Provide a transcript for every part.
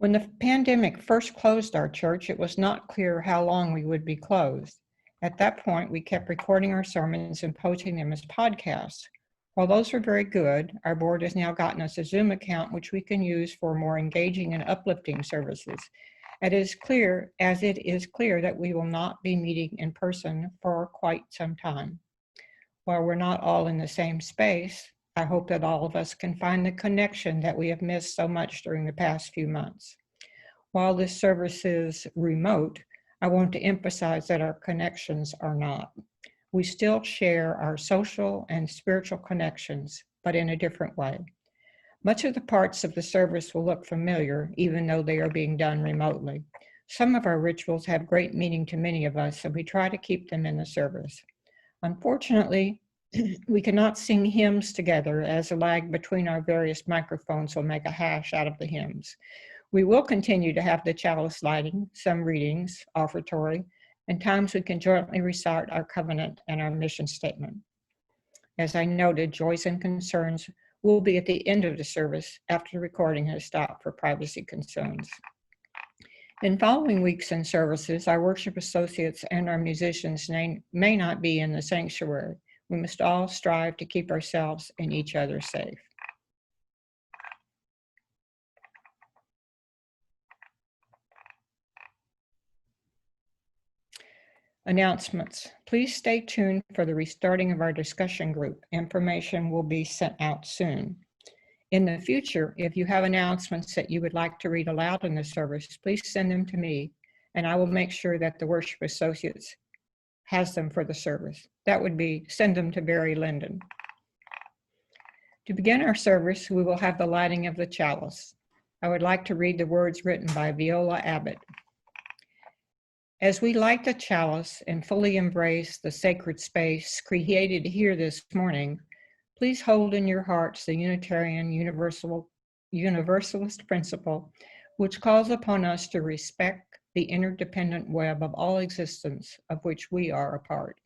When the pandemic first closed our church, it was not clear how long we would be closed. At that point, we kept recording our sermons and posting them as podcasts. While those were very good, our board has now gotten us a Zoom account which we can use for more engaging and uplifting services. It is clear that we will not be meeting in person for quite some time. While we're not all in the same space, I hope that all of us can find the connection that we have missed so much during the past few months. While this service is remote, I want to emphasize that our connections are not. We still share our social and spiritual connections, but in a different way. Much of the parts of the service will look familiar, even though they are being done remotely. Some of our rituals have great meaning to many of us, so we try to keep them in the service. Unfortunately, we cannot sing hymns together, as a lag between our various microphones will make a hash out of the hymns. We will continue to have the chalice lighting, some readings, offertory, and times we can jointly recite our covenant and our mission statement. As I noted, joys and concerns will be at the end of the service after the recording has stopped for privacy concerns. In following weeks and services, our worship associates and our musicians may not be in the sanctuary. We must all strive to keep ourselves and each other safe. Announcements. Please stay tuned for the restarting of our discussion group. Information will be sent out soon. In the future, if you have announcements that you would like to read aloud in the service, please send them to me, and I will make sure that the worship associates has them for the service. That would be, send them to Barry Linden. To begin our service, we will have the lighting of the chalice. I would like to read the words written by Viola Abbott. As we light the chalice and fully embrace the sacred space created here this morning, please hold in your hearts the Unitarian Universalist principle, which calls upon us to respect the interdependent web of all existence of which we are a part.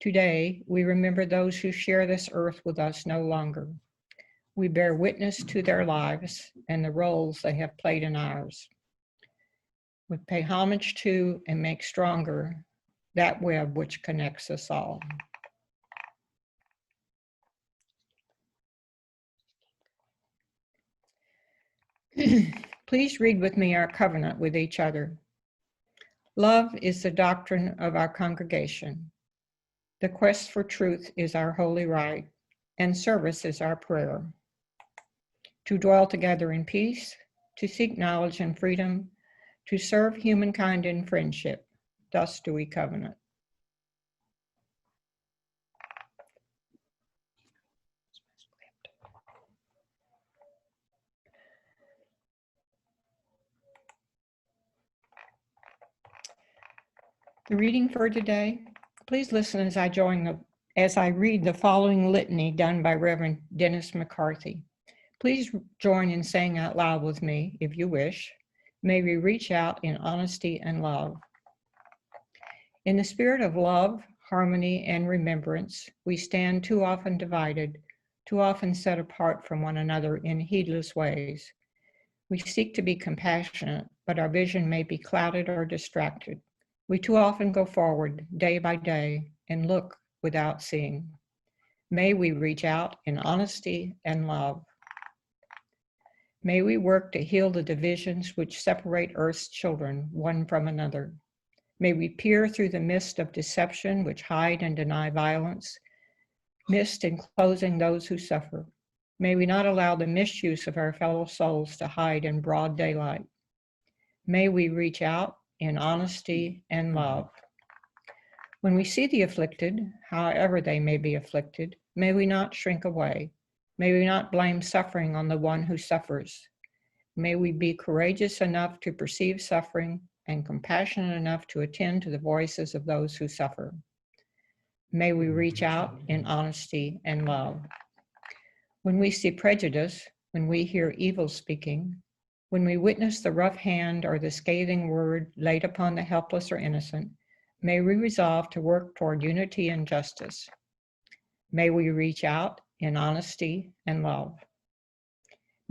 Today, we remember those who share this earth with us no longer. We bear witness to their lives and the roles they have played in ours. We pay homage to and make stronger that web which connects us all. Please read with me our covenant with each other. Love is the doctrine of our congregation. The quest for truth is our holy right, and service is our prayer. To dwell together in peace, to seek knowledge and freedom, to serve humankind in friendship, thus do we covenant. The reading for today, please listen as I read the following litany done by Reverend Dennis McCarthy. Please join in saying out loud with me, if you wish. May we reach out in honesty and love. In the spirit of love, harmony, and remembrance, we stand too often divided, too often set apart from one another in heedless ways. We seek to be compassionate, but our vision may be clouded or distracted. We too often go forward day by day and look without seeing. May we reach out in honesty and love. May we work to heal the divisions which separate Earth's children one from another. May we peer through the mist of deception which hide and deny violence, mist enclosing those who suffer. May we not allow the misuse of our fellow souls to hide in broad daylight. May we reach out in honesty and love. When we see the afflicted, however they may be afflicted, may we not shrink away. May we not blame suffering on the one who suffers. May we be courageous enough to perceive suffering and compassionate enough to attend to the voices of those who suffer. May we reach out in honesty and love. When we see prejudice, when we hear evil speaking, when we witness the rough hand or the scathing word laid upon the helpless or innocent, may we resolve to work toward unity and justice. May we reach out in honesty and love.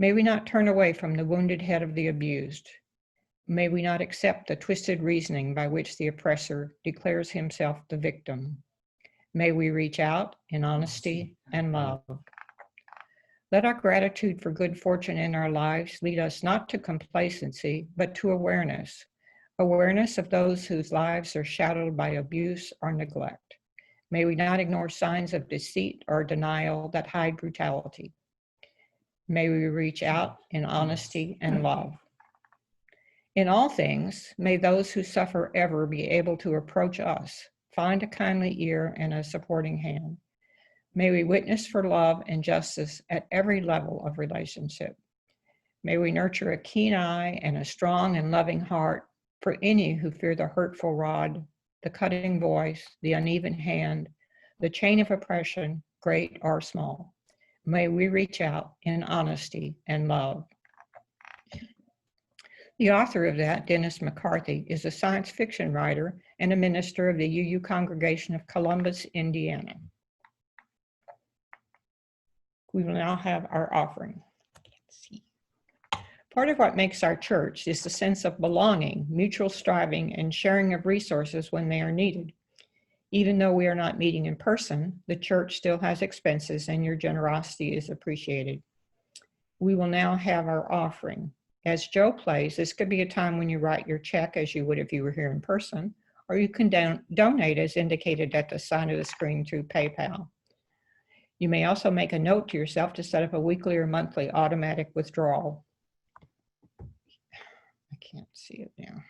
May we not turn away from the wounded head of the abused. May we not accept the twisted reasoning by which the oppressor declares himself the victim. May we reach out in honesty and love. Let our gratitude for good fortune in our lives lead us not to complacency, but to awareness. Awareness of those whose lives are shadowed by abuse or neglect. May we not ignore signs of deceit or denial that hide brutality. May we reach out in honesty and love. In all things, may those who suffer ever be able to approach us, find a kindly ear and a supporting hand. May we witness for love and justice at every level of relationship. May we nurture a keen eye and a strong and loving heart for any who fear the hurtful rod, the cutting voice, the uneven hand, the chain of oppression, great or small. May we reach out in honesty and love. The author of that, Dennis McCarthy, is a science fiction writer and a minister of the UU Congregation of Columbus, Indiana. We will now have our offering. Part of what makes our church is the sense of belonging, mutual striving, and sharing of resources when they are needed. Even though we are not meeting in person, the church still has expenses and your generosity is appreciated. We will now have our offering. As Joe plays, this could be a time when you write your check as you would if you were here in person, or you can donate as indicated at the side of the screen through PayPal. You may also make a note to yourself to set up a weekly or monthly automatic withdrawal. I can't see it now.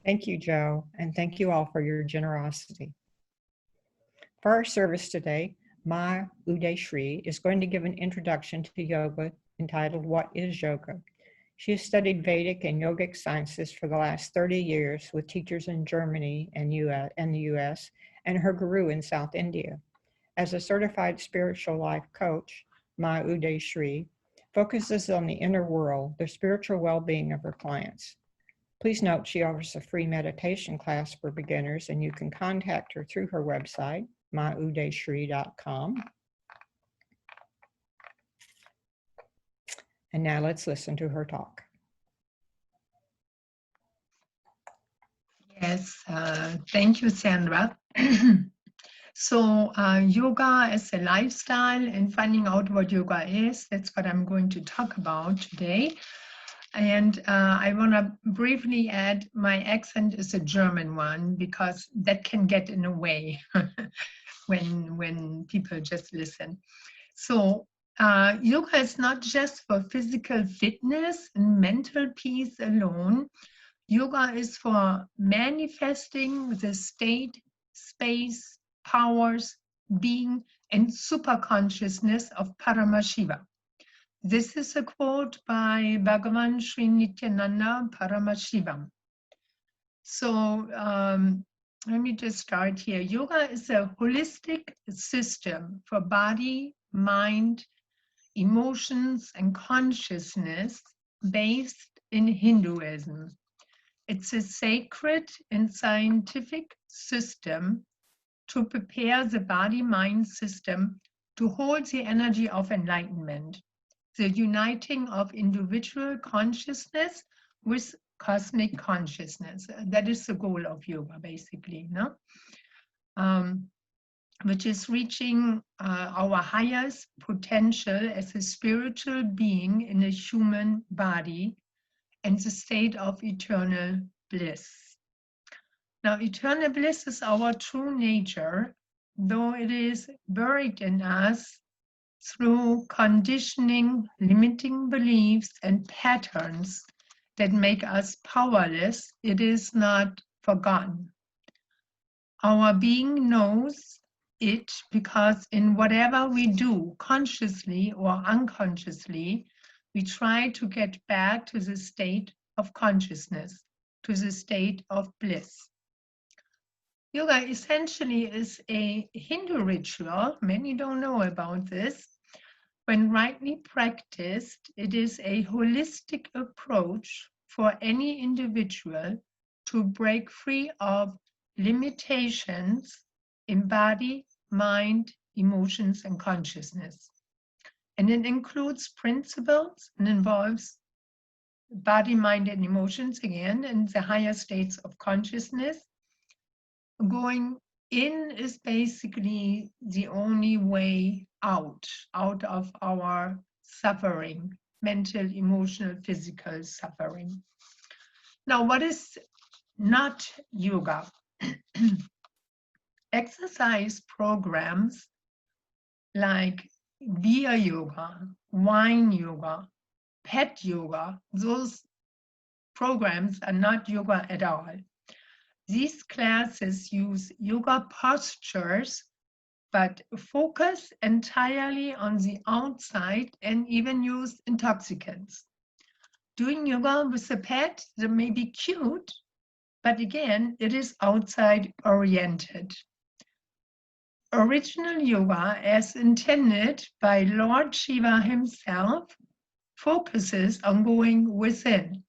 Thank you, Joe, and thank you all for your generosity. For our service today, Ma Udaysree is going to give an introduction to yoga entitled, What is Yoga? She has studied Vedic and yogic sciences for the last 30 years with teachers in Germany and the US, and her guru in South India. As a certified spiritual life coach, Ma Udaysree focuses on the inner world, the spiritual well-being of her clients. Please note she offers a free meditation class for beginners, and you can contact her through her website, maudaysree.com. And now let's listen to her talk. Yes, thank you, Sandra. So yoga as a lifestyle and finding out what yoga is, that's what I'm going to talk about today. And I want to briefly add, my accent is a German one because that can get in the way when people just listen. So yoga is not just for physical fitness and mental peace alone. Yoga is for manifesting the state, space, powers, being, and superconsciousness of Paramashiva. This is a quote by Bhagavan Sri Nityananda Paramashivam. So let me just start here. Yoga is a holistic system for body, mind, emotions, and consciousness based in Hinduism. It's a sacred and scientific system to prepare the body-mind system to hold the energy of enlightenment. the uniting of individual consciousness with cosmic consciousness. That is the goal of yoga, basically, no? Which is reaching our highest potential as a spiritual being in a human body and the state of eternal bliss. Now, eternal bliss is our true nature, though it is buried in us through conditioning, limiting beliefs, and patterns that make us powerless. It is not forgotten. Our being knows it because in whatever we do, consciously or unconsciously, we try to get back to the state of consciousness, to the state of bliss. Yoga essentially is a Hindu ritual. Many don't know about this. When rightly practiced, it is a holistic approach for any individual to break free of limitations in body, mind, emotions, and consciousness. And it includes principles and involves body, mind, and emotions again, and the higher states of consciousness. Going in is basically the only way out of our suffering, mental, emotional, physical suffering. Now, what is not yoga? Exercise programs like beer yoga, wine yoga, pet yoga, those programs are not yoga at all. These classes use yoga postures, but focus entirely on the outside and even use intoxicants. Doing yoga with a pet, that may be cute, but again, it is outside oriented. Original yoga, as intended by Lord Shiva himself, focuses on going within.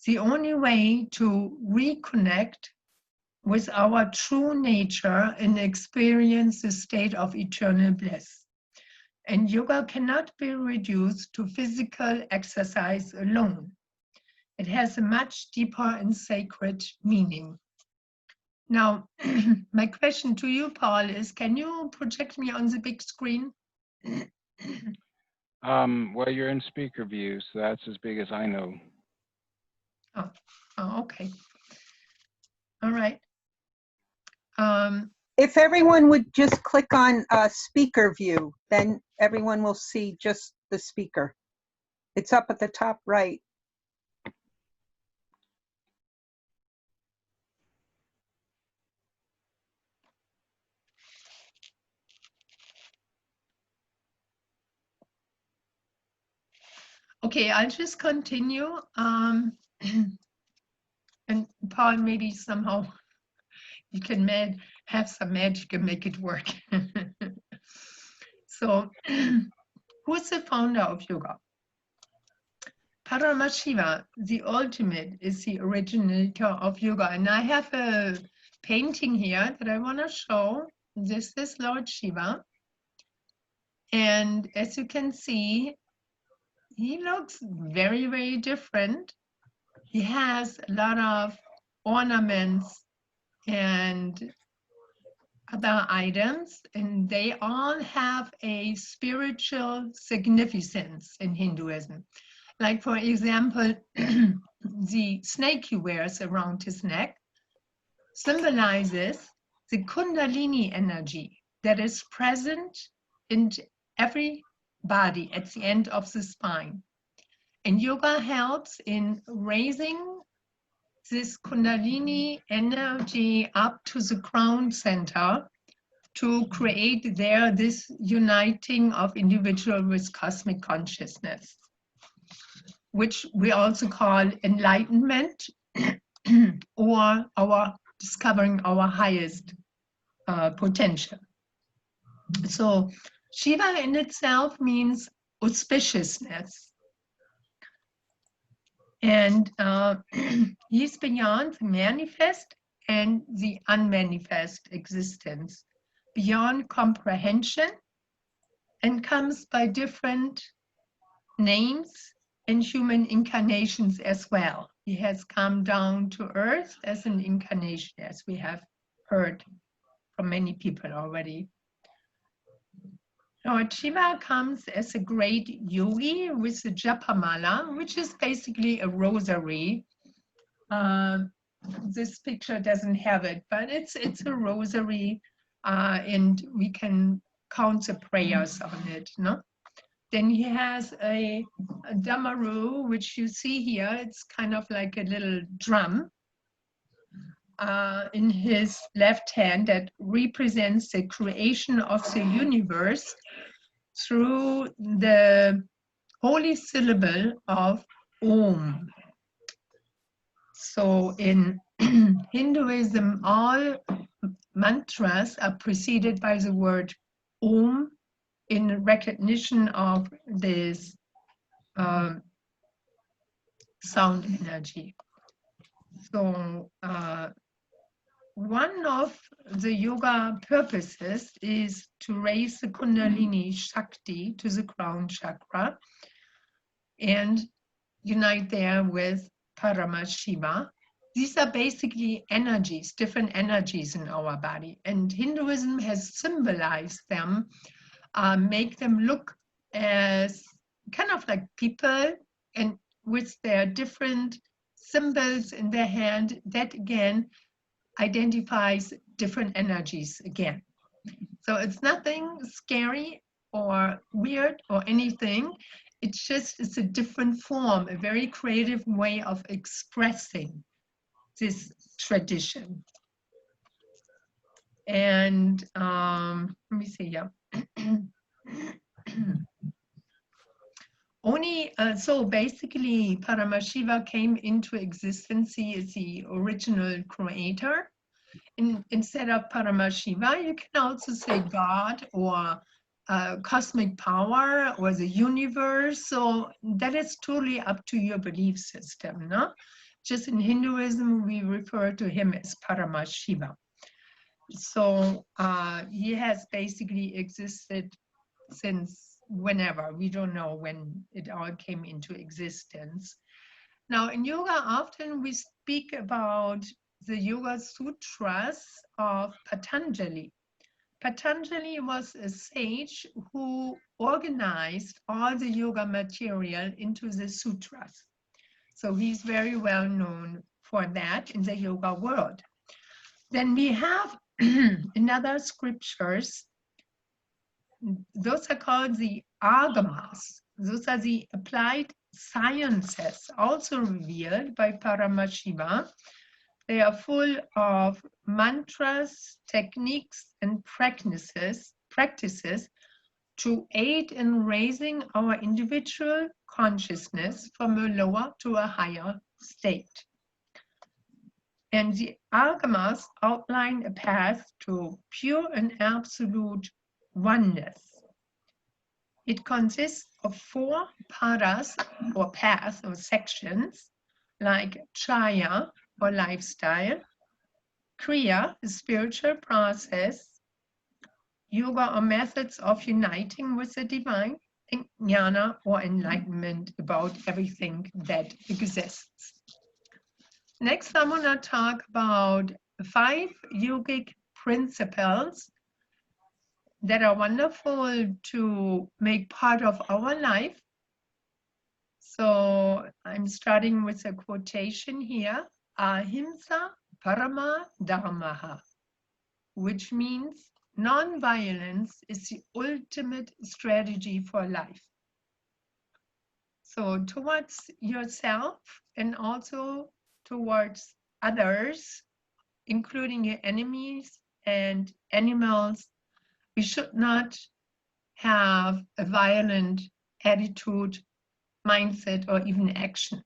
The only way to reconnect with our true nature and experience the state of eternal bliss. And yoga cannot be reduced to physical exercise alone. It has a much deeper and sacred meaning. Now, my question to you, Paul, is can you project me on the big screen? Well, you're in speaker view, so that's as big as I know. Oh, okay. All right. If everyone would just click on speaker view, then everyone will see just the speaker. It's up at the top right. Okay, I'll just continue. And Paul, maybe somehow you can have some magic and make it work. So, who's the founder of yoga? Paramashiva, the ultimate, is the originator of yoga. And I have a painting here that I want to show. This is Lord Shiva. And as you can see, he looks very, very different. He has a lot of ornaments and other items, and they all have a spiritual significance in Hinduism. Like, for example, the snake he wears around his neck symbolizes the Kundalini energy that is present in every body at the end of the spine. And yoga helps in raising this Kundalini energy up to the crown center to create there this uniting of individual with cosmic consciousness, which we also call enlightenment or our discovering our highest potential. So Shiva in itself means auspiciousness. And he's beyond the manifest and the unmanifest existence, beyond comprehension, and comes by different names and human incarnations as well. He has come down to earth as an incarnation, as we have heard from many people already. Lord Shiva comes as a great yogi with a japamala, which is basically a rosary. This picture doesn't have it, but it's a rosary, and we can count the prayers on it, no? Then he has a damaru, which you see here. It's kind of like a little drum in his left hand that represents the creation of the universe through the holy syllable of Om. So in Hinduism, all mantras are preceded by the word Om in recognition of this sound energy. So one of the yoga purposes is to raise the Kundalini Shakti to the crown chakra and unite there with Paramashiva. These are basically energies, different energies in our body. And Hinduism has symbolized them, make them look as kind of like people, and with their different symbols in their hand, that again identifies different energies again. So it's nothing scary or weird or anything. It's just, it's a different form, a very creative way of expressing this tradition. And let me see, yeah. So basically, Paramashiva came into existence. He is the original creator. Instead of Paramashiva, you can also say God or cosmic power or the universe. So that is totally up to your belief system, no? Just in Hinduism, we refer to him as Paramashiva. So he has basically existed since whenever. We don't know when it all came into existence. Now, in yoga, often we speak about the Yoga Sutras of Patanjali. Patanjali was a sage who organized all the yoga material into the sutras. So he's very well known for that in the yoga world. Then we have in other scriptures, those are called the agamas. Those are the applied sciences also revealed by Paramashiva. They are full of mantras, techniques, and practices to aid in raising our individual consciousness from a lower to a higher state. And the agamas outline a path to pure and absolute oneness. It consists of 4 paras or paths or sections, like chaya or lifestyle, kriya, the spiritual process, yoga or methods of uniting with the divine, and jnana or enlightenment about everything that exists. Next, I'm going to talk about 5 yogic principles that are wonderful to make part of our life. So I'm starting with a quotation here, ahimsa parama dharmaha, which means non-violence is the ultimate strategy for life. So towards yourself and also towards others, including your enemies and animals, we should not have a violent attitude, mindset, or even actions.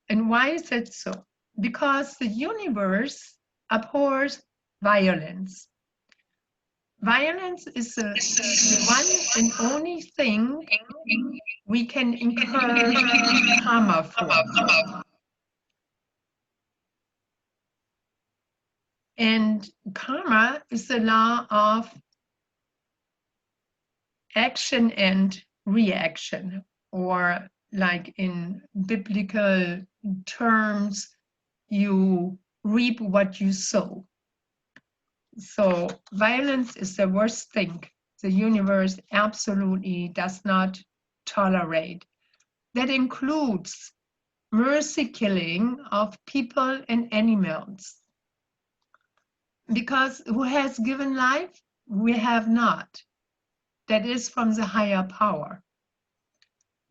And why is that so? Because the universe abhors violence. Violence is the one and only thing we can incur karma for. And karma is the law of action and reaction. or like in biblical terms, you reap what you sow. So violence is the worst thing the universe absolutely does not tolerate. That includes mercy killing of people and animals. Because who has given life? We have not. That is from the higher power.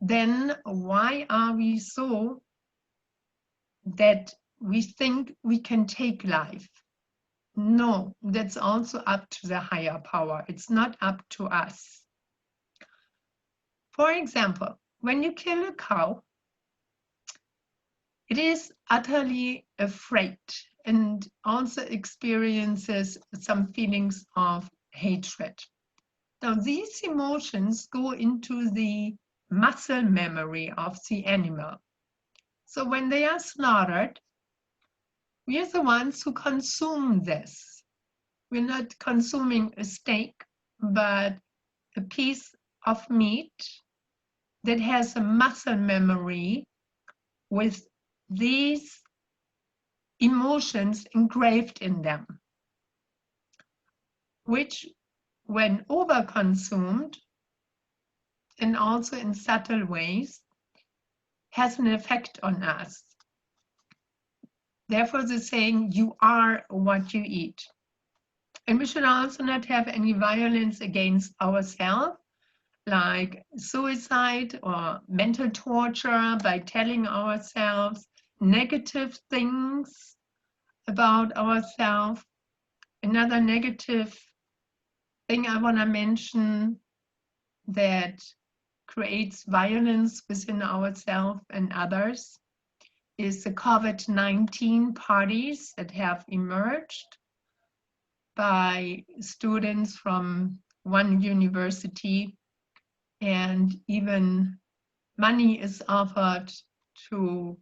Then why are we so that we think we can take life? No, that's also up to the higher power. It's not up to us. For example, when you kill a cow, it is utterly afraid and also experiences some feelings of hatred. Now, these emotions go into the muscle memory of the animal. So when they are slaughtered, we are the ones who consume this. We're not consuming a steak, but a piece of meat that has a muscle memory with these emotions engraved in them, which when overconsumed and also in subtle ways has an effect on us. Therefore, the saying, you are what you eat. And we should also not have any violence against ourselves, like suicide or mental torture by telling ourselves negative things about ourselves. Another negative thing I want to mention that creates violence within ourselves and others is the COVID-19 parties that have emerged by students from one university, and even money is offered to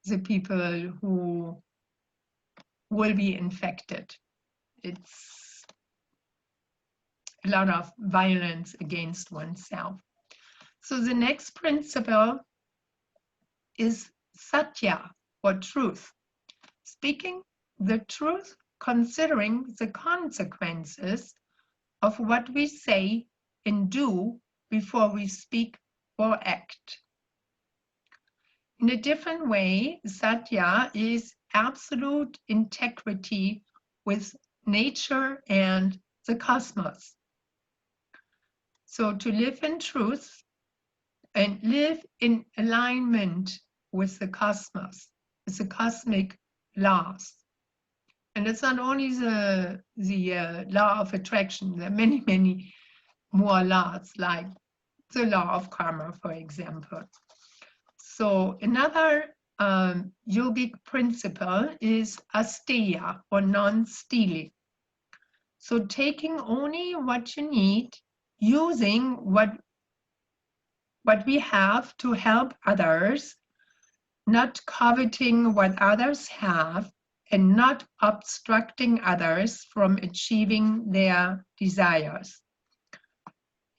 the people who will be infected. It's a lot of violence against oneself. So the next principle is satya, or truth. Speaking the truth, considering the consequences of what we say and do before we speak or act. In a different way, satya is absolute integrity with nature and the cosmos. So to live in truth and live in alignment with the cosmos, with the cosmic laws. And it's not only the law of attraction, there are many, many more laws, like the law of karma, for example. So another yogic principle is asteya, or non-stealing. So taking only what you need, using what we have to help others, not coveting what others have, and not obstructing others from achieving their desires.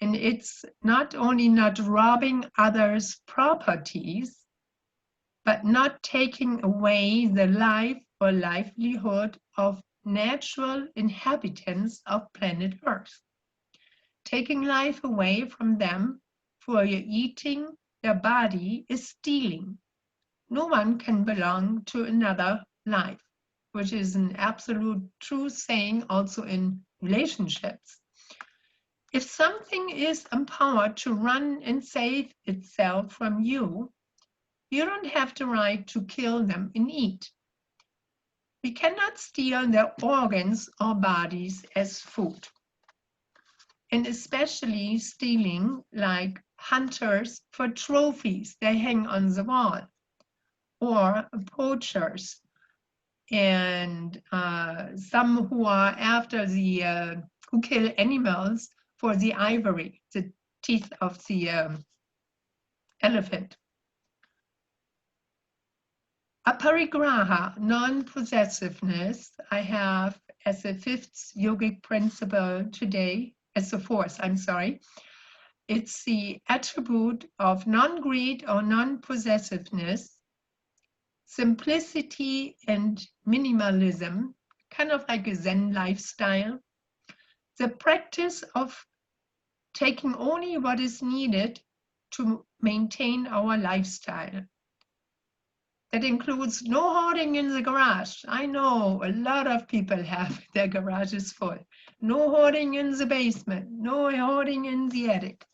And it's not only not robbing others' properties, but not taking away the life or livelihood of natural inhabitants of planet Earth. Taking life away from them for eating their body is stealing. No one can belong to another life, which is an absolute true saying also in relationships. If something is empowered to run and save itself from you, you don't have the right to kill them and eat. We cannot steal their organs or bodies as food. And especially stealing like hunters for trophies they hang on the wall, or poachers, and some who are after the, who kill animals for the ivory, the teeth of the elephant. Aparigraha, non-possessiveness, I have as a fifth yogic principle today, as the fourth, I'm sorry. It's the attribute of non-greed or non-possessiveness, simplicity and minimalism, kind of like a Zen lifestyle. The practice of taking only what is needed to maintain our lifestyle. That includes no hoarding in the garage. I know a lot of people have their garages full. No hoarding in the basement, no hoarding in the attic.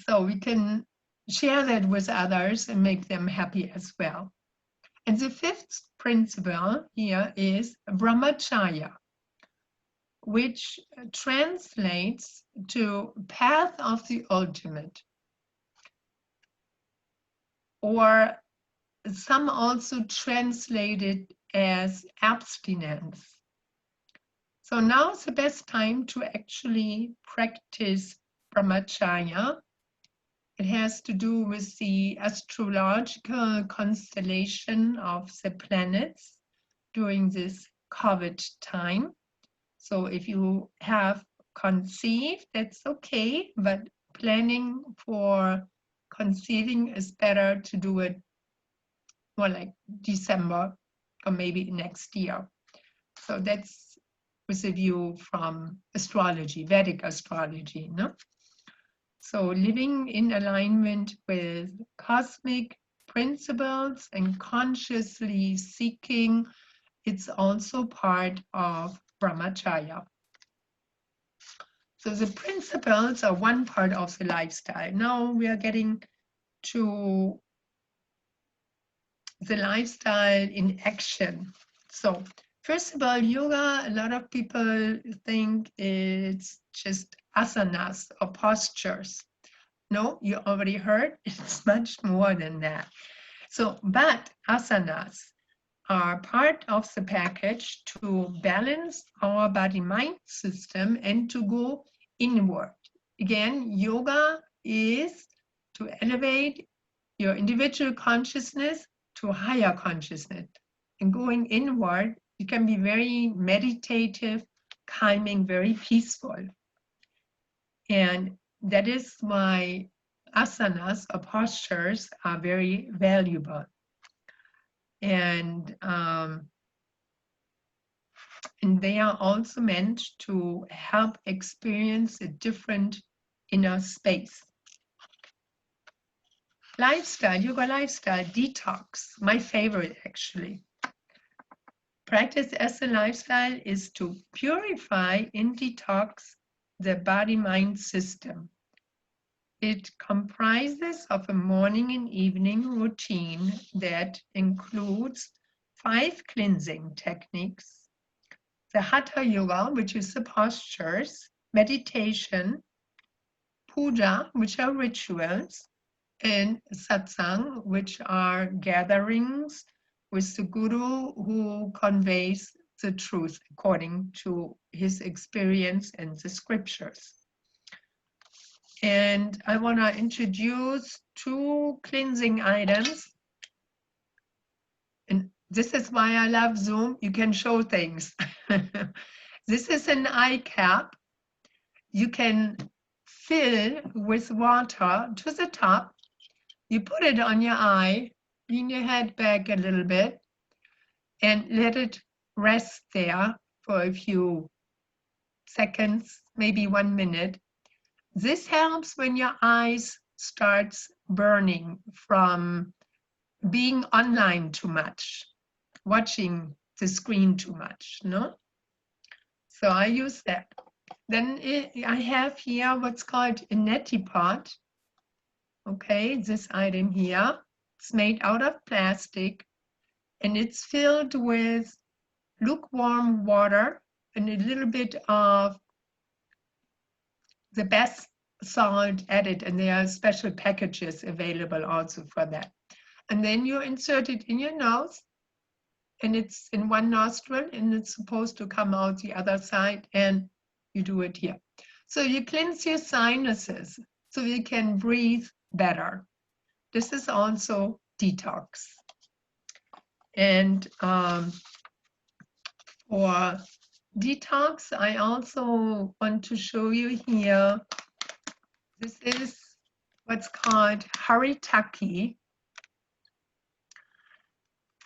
So we can share that with others and make them happy as well. And the fifth principle here is brahmacharya, which translates to path of the ultimate, or some also translate it as abstinence. So now's the best time to actually practice brahmacharya. It has to do with the astrological constellation of the planets during this COVID time. So if you have conceived, that's okay, but planning for conceiving is better to do it more like December or maybe next year. So that's with a view from astrology, Vedic astrology, no? So living in alignment with cosmic principles and consciously seeking, it's also part of brahmacharya. So the principles are one part of the lifestyle. Now we are getting to the lifestyle in action. So first of all, yoga, a lot of people think it's just asanas or postures. No, you already heard, it's much more than that. So, but asanas are part of the package to balance our body-mind system and to go inward. Again, yoga is to elevate your individual consciousness to higher consciousness. And going inward, it can be very meditative, calming, very peaceful. And that is why asanas or postures are very valuable. And they are also meant to help experience a different inner space. Lifestyle, yoga lifestyle, detox, my favorite actually. Practice as a lifestyle is to purify and detox the body-mind system. It comprises of a morning and evening routine that includes 5 cleansing techniques, the Hatha Yoga, which is the postures, meditation, puja, which are rituals, and satsang, which are gatherings with the guru who conveys the truth according to his experience and the scriptures. And I want to introduce 2 cleansing items. And this is why I love Zoom. You can show things. This is an eye cap. You can fill with water to the top. You put it on your eye, lean your head back a little bit, and let it rest there for a few seconds, maybe 1 minute. This helps when your eyes starts burning from being online too much, watching the screen too much, no? So I use that. Then I have here what's called a neti pot. Okay, this item here, it's made out of plastic and it's filled with lukewarm water and a little bit of the best salt added, and there are special packages available also for that. And then you insert it in your nose, and it's in one nostril, and it's supposed to come out the other side, and you do it here. So you cleanse your sinuses so you can breathe better. This is also detox. And for detox, I also want to show you here This is what's called haritaki.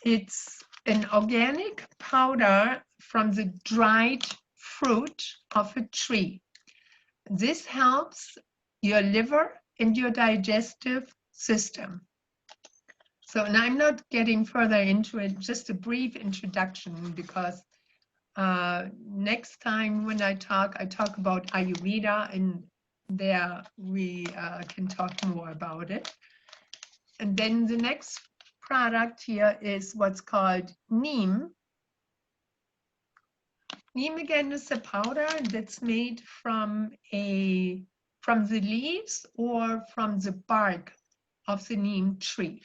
It's an organic powder from the dried fruit of a tree. This helps your liver and your digestive system. So, and I'm not getting further into it, just a brief introduction, because next time when I talk about Ayurveda, and there we can talk more about it. And then the next product here is what's called neem. Neem again is a powder that's made from the leaves or from the bark of the neem tree.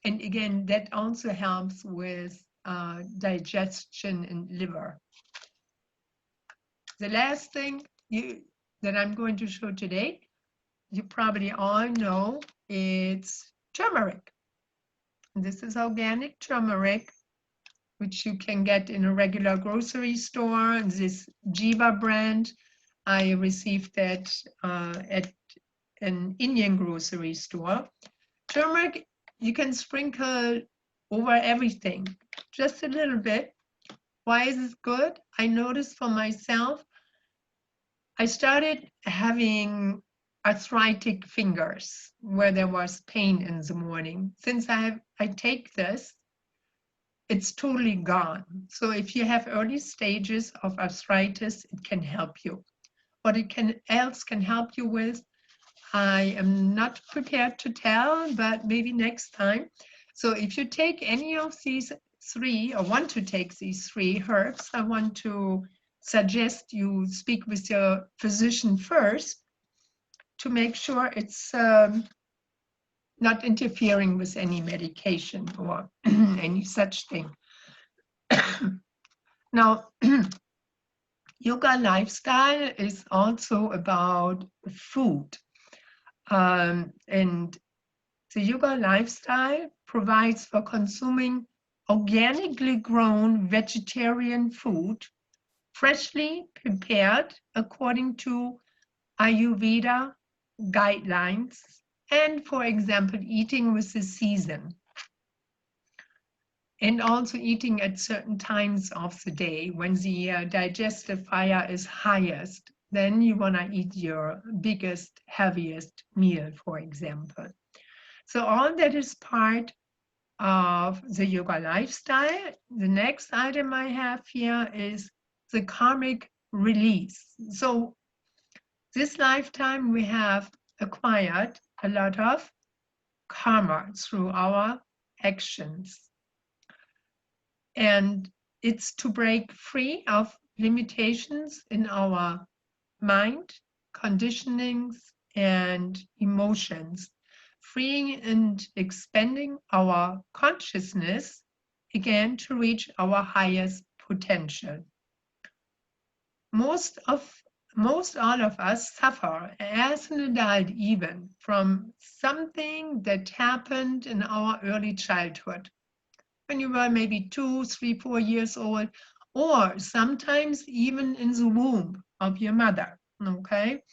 And again, that also helps with digestion and liver. The last thing that I'm going to show today, you probably all know, it's turmeric. This is organic turmeric, which you can get in a regular grocery store. This Jiva brand, I received that at an Indian grocery store. Turmeric, you can sprinkle over everything, just a little bit. Why is it good? I noticed for myself, I started having arthritic fingers where there was pain in the morning. Since I take this, it's totally gone. So if you have early stages of arthritis, it can help you. What it else can help you with, I am not prepared to tell, but maybe next time. So if you take any of these three, or want to take these three herbs, I want to suggest you speak with your physician first to make sure it's not interfering with any medication or any such thing. Now, yoga lifestyle is also about food. And the yoga lifestyle provides for consuming organically grown vegetarian food, freshly prepared according to Ayurveda guidelines, and, for example, eating with the season. And also eating at certain times of the day when the digestive fire is highest. Then you want to eat your biggest, heaviest meal, for example. So all that is part of the yoga lifestyle. The next item I have here is the karmic release. So this lifetime we have acquired a lot of karma through our actions. And it's to break free of limitations in our mind, conditionings, and emotions, freeing and expanding our consciousness, again, to reach our highest potential. Most all of us suffer, as an adult even, from something that happened in our early childhood, when you were maybe 2, 3, 4 years old, or sometimes even in the womb of your mother, okay?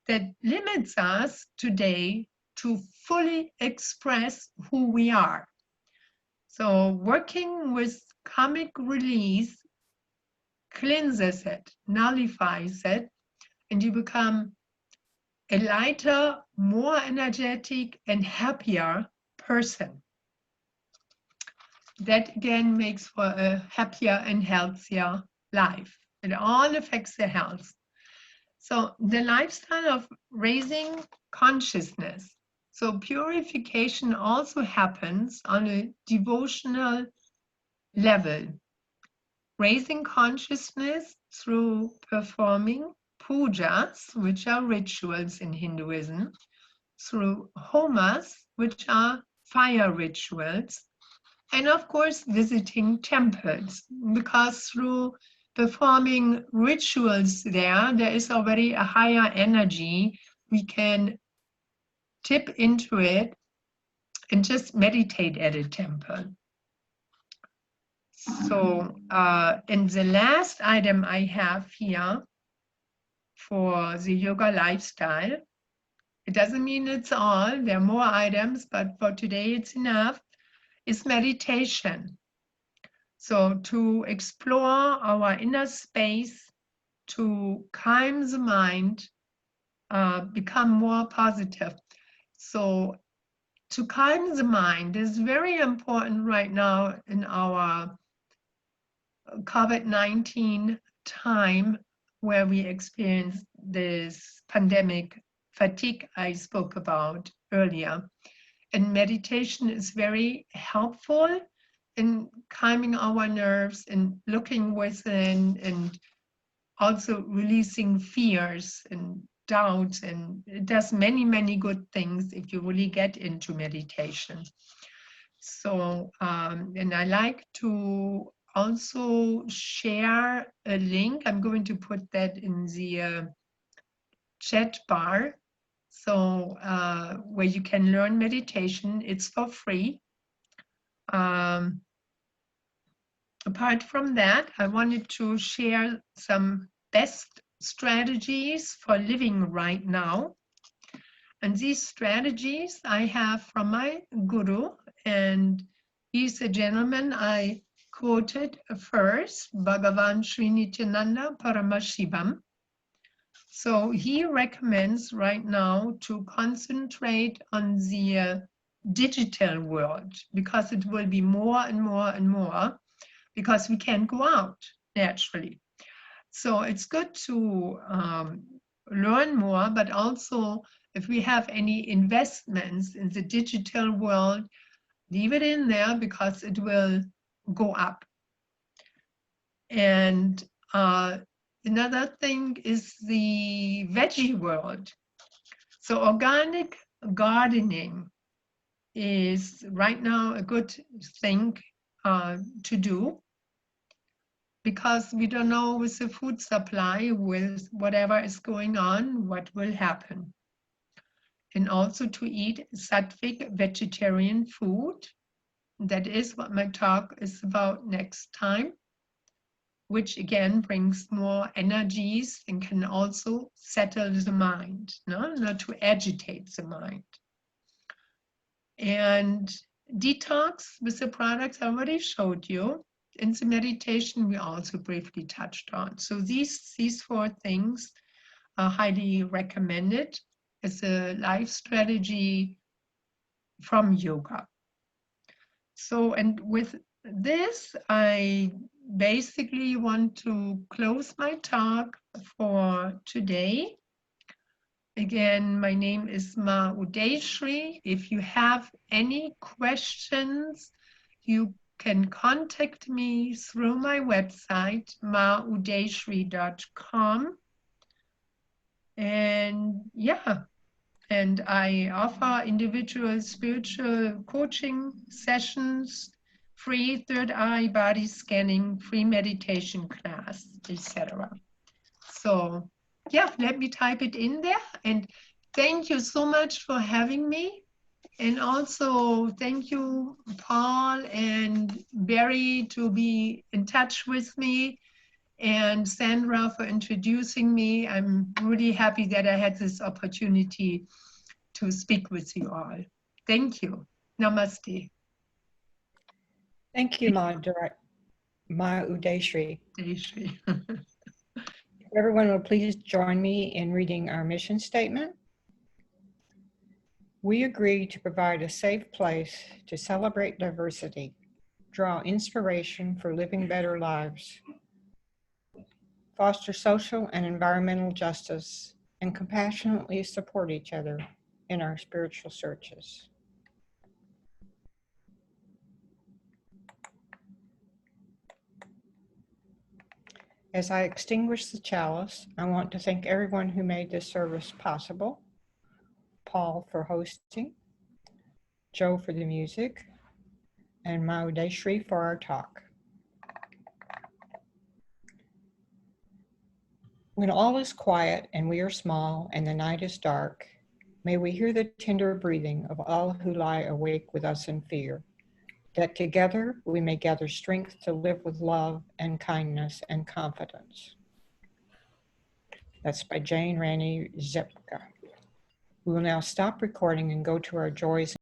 That limits us today to fully express who we are. So working with karmic release cleanses it, nullifies it, and you become a lighter, more energetic, and happier person. That again makes for a happier and healthier life. It all affects the health. So the lifestyle of raising consciousness. So purification also happens on a devotional level. Raising consciousness through performing pujas, which are rituals in Hinduism, through homas, which are fire rituals, and of course, visiting temples, because through performing rituals there is already a higher energy. We can tip into it and just meditate at a temple. So, and the last item I have here for the yoga lifestyle it doesn't mean it's all, there are more items, but for today it's enough, is meditation. So to explore our inner space, to calm the mind, become more positive. So to calm the mind is very important right now in our COVID-19 time, where we experience this pandemic fatigue I spoke about earlier. And meditation is very helpful in calming our nerves and looking within, and also releasing fears and doubts. And it does many, many good things if you really get into meditation. So, and I like to also share a link. I'm going to put that in the chat bar. So where you can learn meditation, it's for free. Apart from that, I wanted to share some best strategies for living right now. And these strategies I have from my guru, and he's a gentleman I quoted first, Bhagavan Sri Nityananda Paramashivam. So he recommends right now to concentrate on the digital world, because it will be more and more and more, because we can't go out naturally. So it's good to learn more, but also if we have any investments in the digital world, leave it in there because it will go up. And another thing is the veggie world. So organic gardening is right now a good thing to do, because we don't know with the food supply, with whatever is going on, what will happen. And also to eat sattvic vegetarian food. That is what my talk is about next time, which again brings more energies and can also settle the mind, not to agitate the mind. And detox with the products I already showed you. In the meditation, we also briefly touched on. So these 4 things are highly recommended as a life strategy from yoga. So, and with this, I basically want to close my talk for today. Again, my name is Ma Udaysree. If you have any questions, you can contact me through my website, maudaysree.com. And yeah, and I offer individual spiritual coaching sessions, free third eye body scanning, free meditation class, etc. So yeah, let me type it in there. And thank you so much for having me. And also thank you, Paul and Barry, to be in touch with me, and Sandra for introducing me. I'm really happy that I had this opportunity to speak with you all. Thank you. Namaste. Thank you, Ma Udaysree. Udaysree. Everyone will please join me in reading our mission statement. We agree to provide a safe place to celebrate diversity, draw inspiration for living better lives, foster social and environmental justice, and compassionately support each other in our spiritual searches. As I extinguish the chalice, I want to thank everyone who made this service possible. Paul for hosting, Joe for the music, and Ma Udaysree for our talk. When all is quiet and we are small and the night is dark, may we hear the tender breathing of all who lie awake with us in fear, that together we may gather strength to live with love and kindness and confidence. That's by Jane Rani Zepka. We will now stop recording and go to our joys